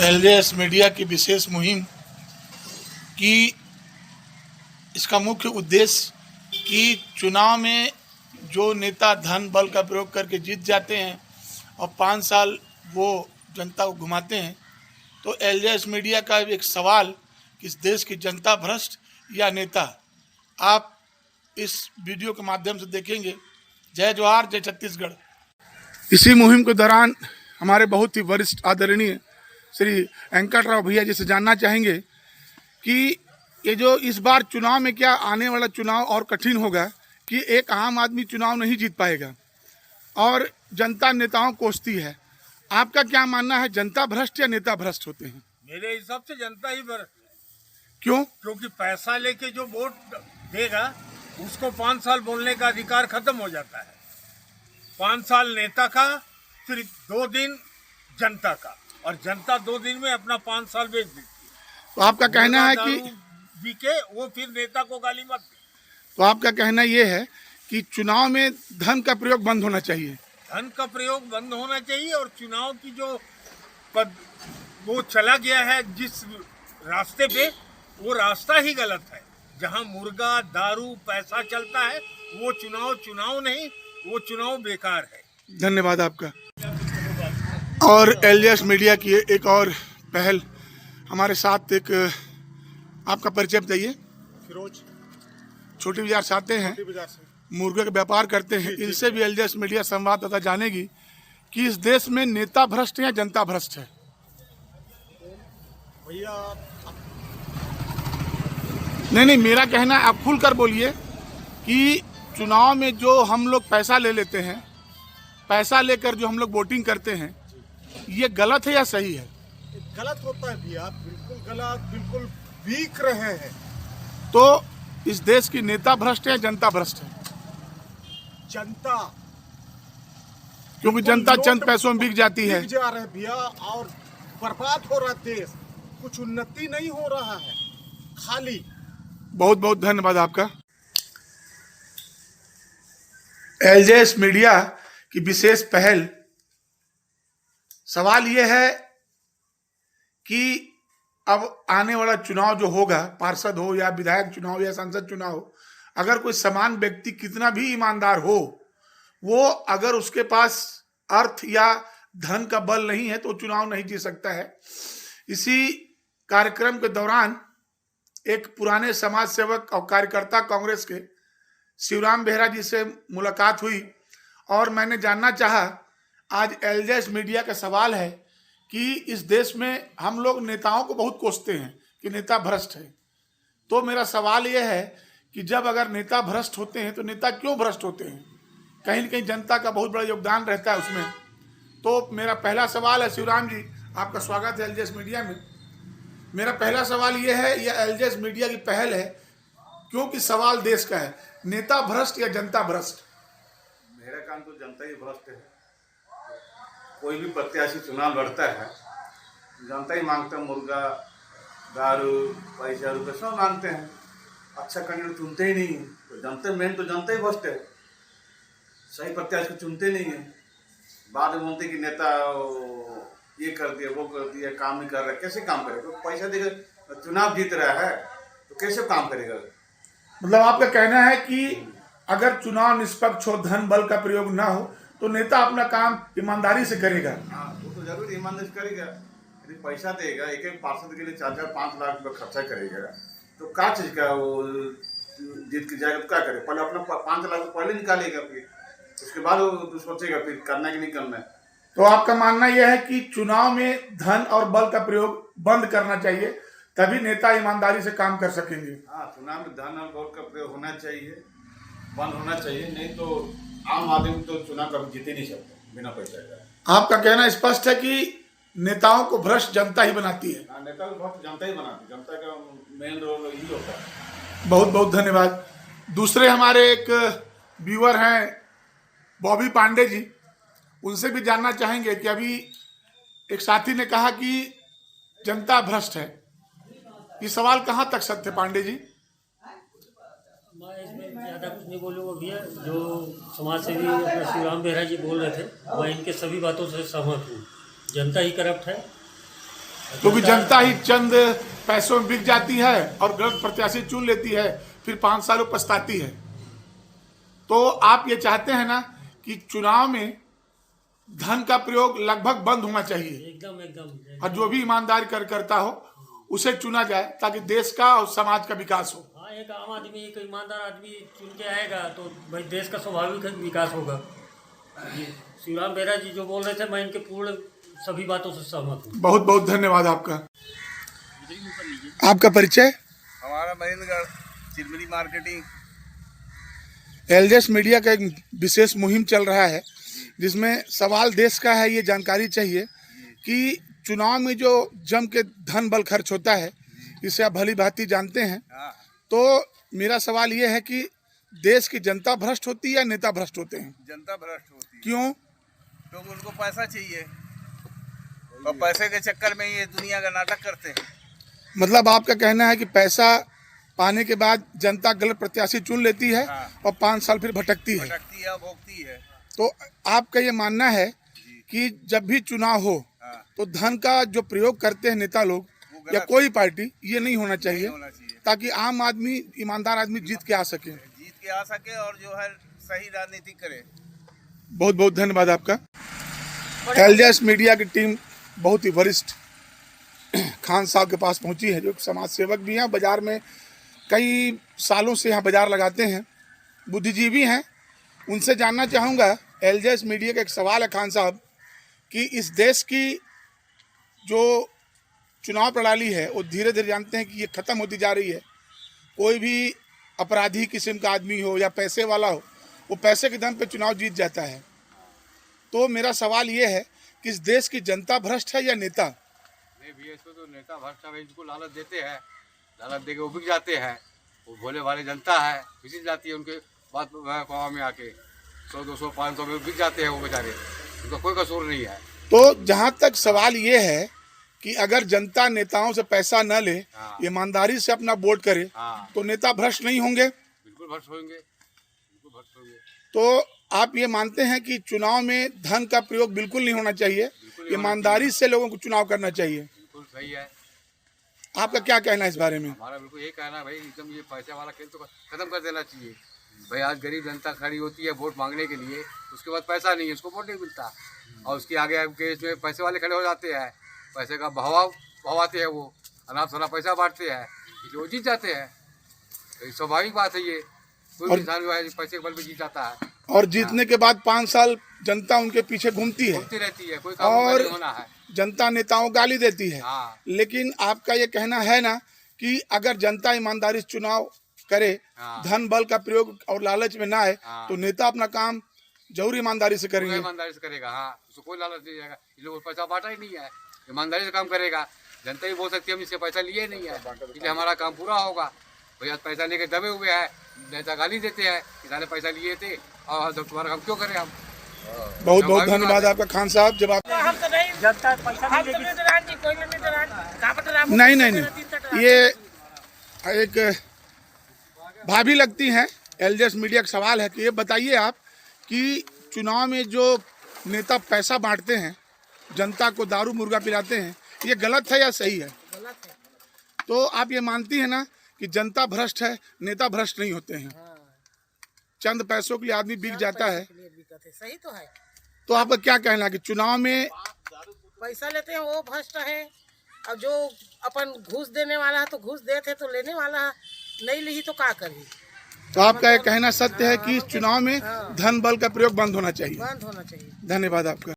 एलजेएस media की विशेष मुहिम की इसका मुख्य उद्देश्य कि चुनाव में जो नेता धन बल का प्रयोग करके जीत जाते हैं और 5 साल वो जनता को घुमाते हैं, तो एलजेएस मीडिया का एक सवाल कि इस देश की जनता भ्रष्ट या नेता, आप इस वीडियो के माध्यम से देखेंगे। जय जोहार, जय छत्तीसगढ़। इसी मुहिम के दौरान हमारे बहुत ही वरिष्ठ आदरणीय श्री वेंकटराव भैया जी से जानना चाहेंगे कि ये जो इस बार चुनाव में क्या आने वाला चुनाव और कठिन होगा कि एक आम आदमी चुनाव नहीं जीत पाएगा और जनता नेताओं कोसती है। आपका क्या मानना है, जनता भ्रष्ट या नेता भ्रष्ट होते हैं? मेरे हिसाब से जनता ही भ्रष्ट है। क्यों? क्योंकि पैसा लेके जो वोट देगा उसको 5 साल बोलने का अधिकार खत्म हो जाता है। 5 साल नेता का, फिर 2 दिन जनता का, और जनता 2 दिन में अपना 5 साल बेच देती है। तो आपका कहना है कि बिके वो फिर नेता को गाली मत दे। तो आपका कहना ये है कि चुनाव में धन का प्रयोग बंद होना चाहिए। धन का प्रयोग बंद होना चाहिए और चुनाव की जो वो चला गया है जिस रास्ते पे, वो रास्ता ही गलत है। जहां मुर्गा, दारू, पैसा चलता है वो चुनाव नहीं, वो चुनाव बेकार है। धन्यवाद आपका। और एलजेएस मीडिया की एक और पहल हमारे साथ, एक आपका परिचय बताइए। फिरोज, छोटी बाजार से आते हैं, बाजार से। मुर्गे का व्यापार करते हैं। इनसे भी एलजेएस मीडिया संवाददाता जानेगी कि इस देश में नेता भ्रष्ट है या जनता भ्रष्ट है। भैया नहीं, मेरा कहना है, आप खुलकर बोलिए कि चुनाव में जो हम लोग पैसा ले लेते हैं, पैसा लेकर जो हम लोग वोटिंग करते हैं, ये गलत है या सही है? गलत होता है भैया, बिल्कुल गलत, बिल्कुल वीक रहे हैं। तो इस देश की नेता भ्रष्ट है या जनता भ्रष्ट है? जनता, क्योंकि जनता चंद पैसों में बिक जाती है। बिक जा रहे भैया और बर्बाद हो रहा देश, कुछ उन्नति नहीं हो रहा है, खाली। बहुत बहुत धन्यवाद आपका। एलजेएस मीडिया की विशेष पहल, सवाल यह है कि अब आने वाला चुनाव जो होगा, पार्षद हो या विधायक चुनाव या सांसद चुनाव हो, अगर कोई समान व्यक्ति कितना भी ईमानदार हो, वो अगर उसके पास अर्थ या धन का बल नहीं है तो चुनाव नहीं जीत सकता है। इसी कार्यक्रम के दौरान एक पुराने समाज सेवक और कार्यकर्ता कांग्रेस के शिवराम बेहरा जी से मुलाकात हुई और मैंने जानना चाहा, आज एलजेएस मीडिया का सवाल है कि इस देश में हम लोग नेताओं को बहुत कोसते हैं कि नेता भ्रष्ट है। तो मेरा सवाल यह है कि जब अगर नेता भ्रष्ट होते हैं तो नेता क्यों भ्रष्ट होते हैं? कहीं न कहीं जनता का बहुत बड़ा योगदान रहता है उसमें। तो मेरा पहला सवाल है, शिवराम जी आपका स्वागत है एलजेएस मीडिया में। मेरा पहला सवाल यह है, यह एलजेएस मीडिया की पहल है क्योंकि सवाल देश का है, नेता भ्रष्ट या जनता भ्रष्ट? मेरा काम तो जनता ही भ्रष्ट है। कोई भी प्रत्याशी चुनाव लड़ता है, जनता ही मांगता है, मुर्गा, दारू, पैसा, रुपये सब मांगते हैं। अच्छा कैंडिडेट चुनते ही नहीं है। तो जनता मेन तो जनता ही भ्रष्ट है, सही प्रत्याशी को चुनते नहीं है। बाद में बोलते कि नेता ये कर दिया, वो कर दिया, काम नहीं कर रहा। कैसे काम करेगा? तो पैसा देकर चुनाव जीत रहा है तो कैसे काम करेगा? मतलब आपका कहना है कि अगर चुनाव निष्पक्ष हो, धन बल का प्रयोग ना हो, तो नेता अपना काम ईमानदारी से करेगा। हाँ, वो तो जरूर ईमानदारी से करेगा। यदि पैसा देगा, एक पार्षद के लिए 4-5 लाख रुपये खर्चा करेगा, तो क्या चीज का वो जीत के जाएगा? तो क्या करे? पहले अपना 5 लाख पहले निकालेगा, फिर उसके बाद वो सोचेगा फिर करना है कि नहीं करना है। तो आपका मानना यह है कि चुनाव में धन और बल का प्रयोग बंद करना चाहिए, तभी नेता ईमानदारी से काम कर सकेंगे। हाँ, चुनाव में धन और बल का प्रयोग होना चाहिए, बंद होना चाहिए, नहीं तो आम आदमी तो चुनाव कभी जीत ही नहीं सकता बिना पैसा का। आपका कहना स्पष्ट है कि नेताओं को भ्रष्ट जनता ही बनाती है। हाँ, नेता को भ्रष्ट जनता ही बनाती है, जनता का मेन रोल यही होता है। बहुत बहुत धन्यवाद। दूसरे हमारे एक व्यूअर हैं बॉबी पांडे जी, उनसे भी जानना चाहेंगे कि अभी एक साथी ने कहा कि जनता भ्रष्ट है, ये सवाल कहाँ तक सत्य है पांडे जी? मैं इसमें ज़्यादा कुछ नहीं बोलूँगा भैया। जो समाज सेवी अपना शिवराम बेहरा जी बोल रहे थे, मैं इनके सभी बातों से सहमत हूँ। जनता ही करप्ट है क्योंकि जनता ही चंद पैसों में बिक जाती है और गलत प्रत्याशी चुन लेती है, फिर 5 सालों पछताती है। तो आप ये चाहते हैं ना कि चुनाव में धन का प्रयोग लगभग बंद होना चाहिए एकदम और जो भी ईमानदार करता हो उसे चुना जाए, ताकि देश का और समाज का विकास हो। हाँ, एक आम आदमी, एक ईमानदार आदमी चुन के आएगा तो भाई देश का स्वाभाविक विकास होगा। ये शिवराम बेरा जी जो बोल रहे थे, मैं इनके पूर्ण सभी बातों से सहमत हूँ। बहुत बहुत धन्यवाद आपका। आपका परिचय? हमारा महेंद्रगढ़ चिरमिरी मार्केटिंग। एलजेएस मीडिया का एक विशेष मुहिम चल रहा है, जिसमें सवाल देश का है। ये जानकारी चाहिए कि चुनाव में जो जम के धन बल खर्च होता है, इसे आप भली भांति जानते हैं। हाँ, तो मेरा सवाल ये है कि देश की जनता भ्रष्ट होती है या नेता भ्रष्ट होते हैं? जनता भ्रष्ट होती है। क्यों? क्योंकि उनको पैसा चाहिए और पैसे के चक्कर में ये दुनिया का नाटक करते हैं। मतलब आपका कहना है कि पैसा पाने के बाद जनता गलत प्रत्याशी चुन लेती है और 5 साल फिर भटकती है। भटकती है, भोगती है। तो आपका ये मानना है कि जब भी चुनाव हो तो धन का जो प्रयोग करते हैं नेता लोग या कोई पार्टी, ये नहीं होना चाहिए, होना चाहिए ताकि आम आदमी, ईमानदार आदमी जीत के आ सके। जीत के आ सके और जो है सही राजनीति करे। बहुत बहुत धन्यवाद आपका। एलजेएस मीडिया की टीम बहुत ही वरिष्ठ खान साहब के पास पहुंची है, जो समाज सेवक भी हैं, बाजार में कई सालों से यहाँ बाजार लगाते हैं, बुद्धिजीवी हैं। उनसे जानना चाहूँगा, एलजेएस मीडिया का एक सवाल है खान साहब, कि इस देश की जो चुनाव प्रणाली है वो धीरे धीरे जानते हैं कि ये ख़त्म होती जा रही है। कोई भी अपराधी किस्म का आदमी हो या पैसे वाला हो, वो पैसे के दम पे चुनाव जीत जाता है। तो मेरा सवाल ये है कि इस देश की जनता भ्रष्ट है या नेता? नहीं भैया, इसको तो नेता भ्रष्ट है। इनको लालच देते हैं, लालच देके वो बिक जाते हैं। वो भोले वाले जनता है, पिछड़ जाती है उनके बात में आके 100, 200, 500 में बिक जाते हैं वो बेचारे। उनका कोई कसूर नहीं है। तो जहाँ तक सवाल ये है कि अगर जनता नेताओं से पैसा न ले, ईमानदारी से अपना वोट करे, तो नेता भ्रष्ट नहीं होंगे? बिल्कुल भ्रष्ट होंगे, बिल्कुल भ्रष्ट होंगे। तो आप ये मानते हैं कि चुनाव में धन का प्रयोग बिल्कुल नहीं होना चाहिए, ईमानदारी से लोगों को चुनाव करना चाहिए? बिल्कुल सही है। आपका क्या कहना है इस बारे में? हमारा बिल्कुल यही कहना है भाई, एकदम ये पैसे वाला खेल तो खत्म कर देना चाहिए भाई। आज गरीब जनता खड़ी होती है वोट मांगने के लिए, उसके बाद पैसा नहीं है, उसको वोट नहीं मिलता, और उसके आगे केस में पैसे वाले खड़े हो जाते हैं, पैसे का भवाते हैं, वो अनाप शनाप पैसा बांटते हैं, इसलिए वो जीत जाते हैं। तो स्वाभाविक बात है, ये कोई भी इंसान जो है पैसे के बल पे जीत जाता है। और जीतने के बाद 5 साल जनता उनके पीछे घूमती है, घूमती रहती है, कोई काम और नहीं होना है। जनता नेताओं को गाली देती है। हाँ। लेकिन आपका ये कहना है ना कि अगर जनता ईमानदारी से चुनाव करे, धन बल का प्रयोग और लालच में ना आए, तो नेता अपना काम जरूर ईमानदारी से करेंगे। ईमानदारी से करेगा, हाँ, उसको कोई लालच नहीं जाएगा। ये लोग पैसा बांटा ही नहीं है, ईमानदारी से काम करेगा। जनता ही बोल सकती है हम इससे पैसा लिए नहीं है, इसलिए हमारा काम पूरा होगा। भैया पैसा लेके दबे हुए हैं, नेता गाली देते हैं, किसाने पैसा लिए थे और तुम्हारा काम क्यों करें हम। बहुत बहुत धन्यवाद आपका खान साहब। जब आप नहीं, ये एक भाभी लगती हैं। एलजेएस मीडिया का सवाल है कि ये बताइए आप कि चुनाव में जो नेता पैसा बांटते हैं, जनता को दारू मुर्गा पिलाते हैं, ये गलत है या सही है? गलत है। तो आप ये मानती है ना कि जनता भ्रष्ट है, नेता भ्रष्ट नहीं होते हैं? चंद पैसों के लिए आदमी बिक जाता है। सही तो है। तो आपका क्या कहना है कि चुनाव में पैसा लेते हैं वो भ्रष्ट है, और जो अपन घूस देने वाला है तो घूस देते तो लेने वाला है, नहीं ली तो क्या करी? तो आपका ये कहना सत्य है कि चुनाव में धन बल का प्रयोग बंद होना चाहिए? बंद होना चाहिए। धन्यवाद आपका।